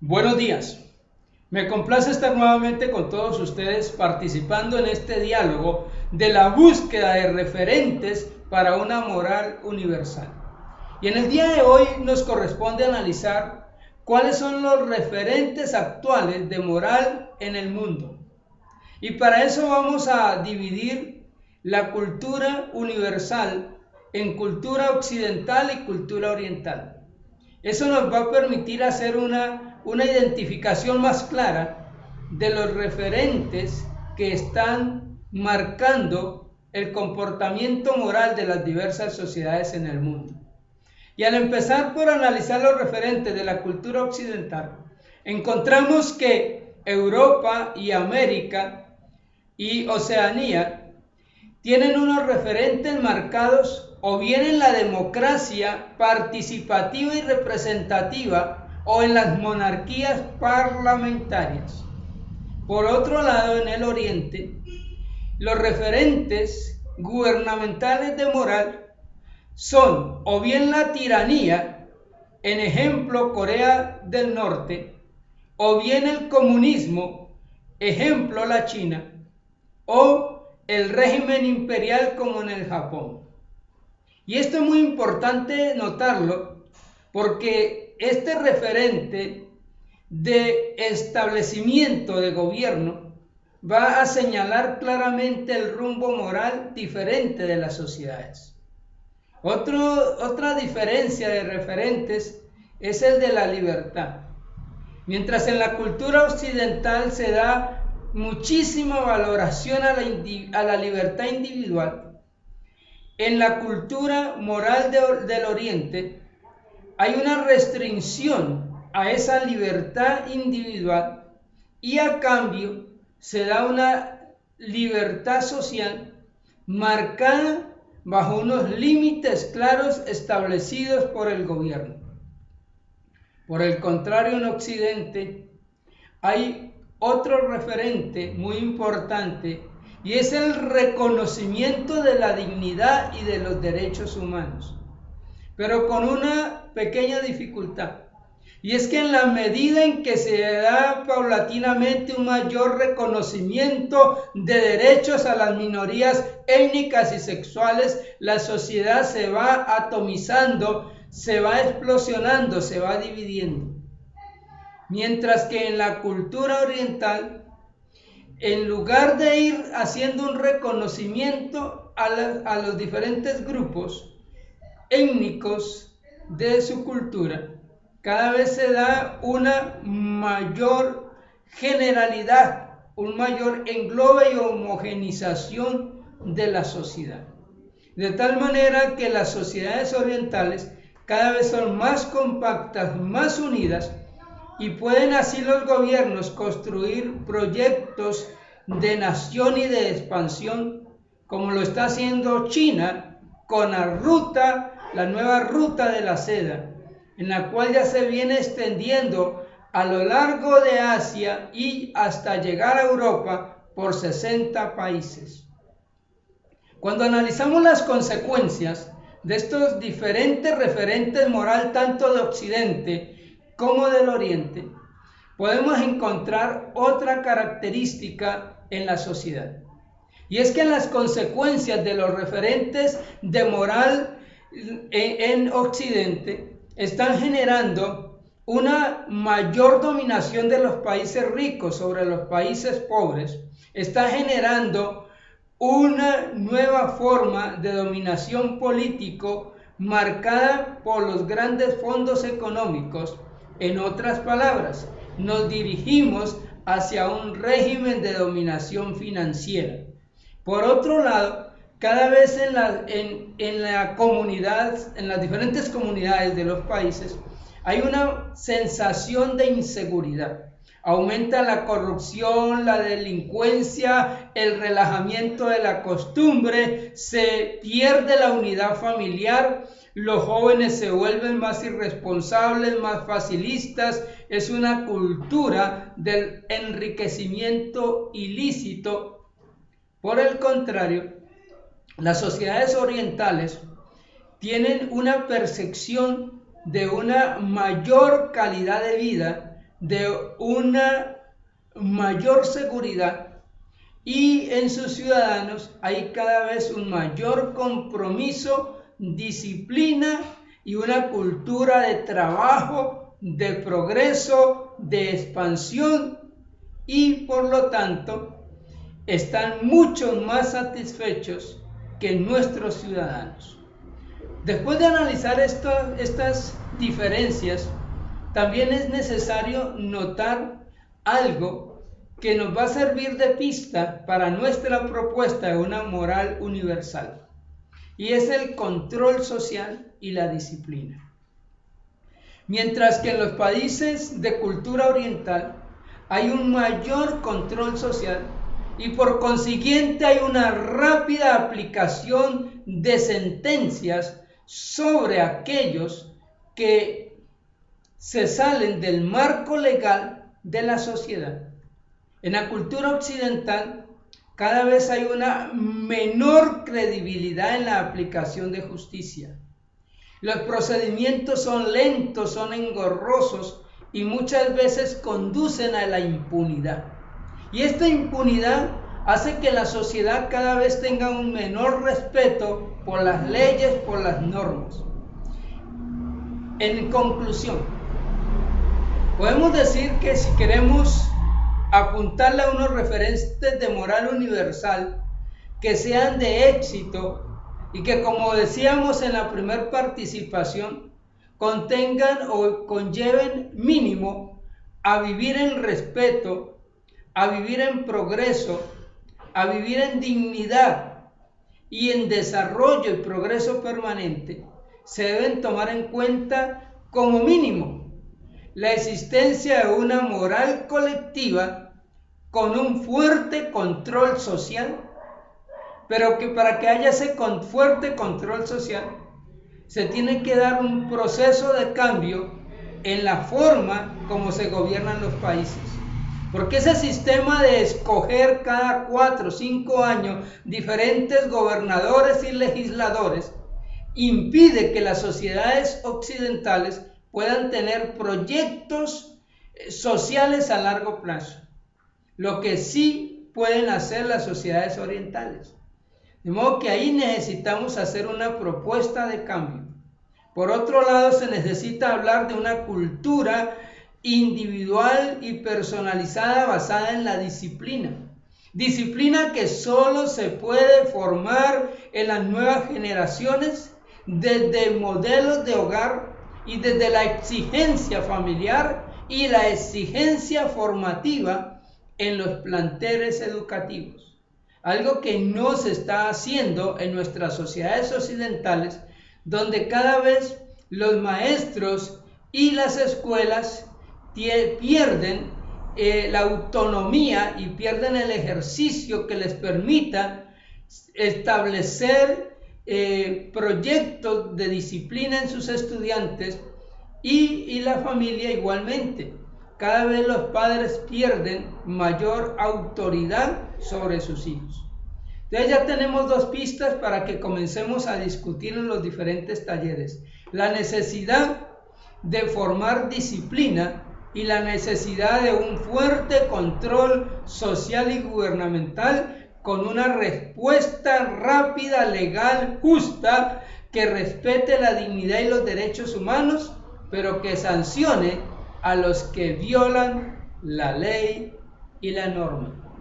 Buenos días. Me complace estar nuevamente con todos ustedes participando en este diálogo de la búsqueda de referentes para una moral universal. Y en el día de hoy nos corresponde analizar cuáles son los referentes actuales de moral en el mundo. Y para eso vamos a dividir la cultura universal en cultura occidental y cultura oriental. Eso nos va a permitir hacer una identificación más clara de los referentes que están marcando el comportamiento moral de las diversas sociedades en el mundo. Y al empezar por analizar los referentes de la cultura occidental, encontramos que Europa y América y Oceanía tienen unos referentes marcados o bien en la democracia participativa y representativa o en las monarquías parlamentarias. Por otro lado, en el Oriente, los referentes gubernamentales de moral son o bien la tiranía, en ejemplo Corea del Norte, o bien el comunismo, ejemplo la China, o el régimen imperial como en el Japón. Y esto es muy importante notarlo porque este referente de establecimiento de gobierno va a señalar claramente el rumbo moral diferente de las sociedades. Otra diferencia de referentes es el de la libertad. Mientras en la cultura occidental se da muchísima valoración a la libertad individual, en la cultura moral del Oriente hay una restricción a esa libertad individual y a cambio se da una libertad social marcada bajo unos límites claros establecidos por el gobierno. Por el contrario, en Occidente hay otro referente muy importante y es el reconocimiento de la dignidad y de los derechos humanos, pero con una pequeña dificultad, y es que en la medida en que se da paulatinamente un mayor reconocimiento de derechos a las minorías étnicas y sexuales, la sociedad se va atomizando, se va explosionando, se va dividiendo. Mientras que en la cultura oriental, en lugar de ir haciendo un reconocimiento a los diferentes grupos étnicos de su cultura, cada vez se da una mayor generalidad, un mayor englobe y homogenización de la sociedad. De tal manera que las sociedades orientales cada vez son más compactas, más unidas, y pueden así los gobiernos construir proyectos de nación y de expansión, como lo está haciendo China con la nueva ruta de la seda, en la cual ya se viene extendiendo a lo largo de Asia y hasta llegar a Europa por 60 países. Cuando analizamos las consecuencias de estos diferentes referentes moral tanto de Occidente como del Oriente, podemos encontrar otra característica en la sociedad. Y es que las consecuencias de los referentes de moral en Occidente están generando una mayor dominación de los países ricos sobre los países pobres, está generando una nueva forma de dominación político marcada por los grandes fondos económicos. En otras palabras, nos dirigimos hacia un régimen de dominación financiera. Por otro lado, cada vez en la comunidad, en las diferentes comunidades de los países, hay una sensación de inseguridad. Aumenta la corrupción, la delincuencia, el relajamiento de la costumbre, se pierde la unidad familiar, los jóvenes se vuelven más irresponsables, más facilistas. Es una cultura del enriquecimiento ilícito. Por el contrario, las sociedades orientales tienen una percepción de una mayor calidad de vida, de una mayor seguridad, y en sus ciudadanos hay cada vez un mayor compromiso, disciplina y una cultura de trabajo, de progreso, de expansión, y por lo tanto están mucho más satisfechos que nuestros ciudadanos. Después de analizar estas diferencias, también es necesario notar algo que nos va a servir de pista para nuestra propuesta de una moral universal, y es el control social y la disciplina. Mientras que en los países de cultura oriental hay un mayor control social y por consiguiente hay una rápida aplicación de sentencias sobre aquellos que se salen del marco legal de la sociedad. En la cultura occidental cada vez hay una menor credibilidad en la aplicación de justicia. Los procedimientos son lentos, son engorrosos y muchas veces conducen a la impunidad. Y esta impunidad hace que la sociedad cada vez tenga un menor respeto por las leyes, por las normas. En conclusión, podemos decir que si queremos apuntarle a unos referentes de moral universal que sean de éxito y que, como decíamos en la primera participación, contengan o conlleven mínimo a vivir en respeto, a vivir en progreso, a vivir en dignidad y en desarrollo y progreso permanente, se deben tomar en cuenta como mínimo la existencia de una moral colectiva con un fuerte control social, pero que para que haya ese fuerte control social se tiene que dar un proceso de cambio en la forma como se gobiernan los países. Porque ese sistema de escoger cada 4 o 5 años diferentes gobernadores y legisladores impide que las sociedades occidentales puedan tener proyectos sociales a largo plazo, lo que sí pueden hacer las sociedades orientales. De modo que ahí necesitamos hacer una propuesta de cambio. Por otro lado, se necesita hablar de una cultura individual y personalizada basada en la disciplina. Disciplina que solo se puede formar en las nuevas generaciones desde modelos de hogar y desde la exigencia familiar y la exigencia formativa en los planteles educativos. Algo que no se está haciendo en nuestras sociedades occidentales, donde cada vez los maestros y las escuelas pierden la autonomía y pierden el ejercicio que les permita establecer proyectos de disciplina en sus estudiantes y la familia igualmente. Cada vez los padres pierden mayor autoridad sobre sus hijos. Entonces ya tenemos 2 pistas para que comencemos a discutir en los diferentes talleres: la necesidad de formar disciplina y la necesidad de un fuerte control social y gubernamental con una respuesta rápida, legal, justa, que respete la dignidad y los derechos humanos, pero que sancione a los que violan la ley y la norma.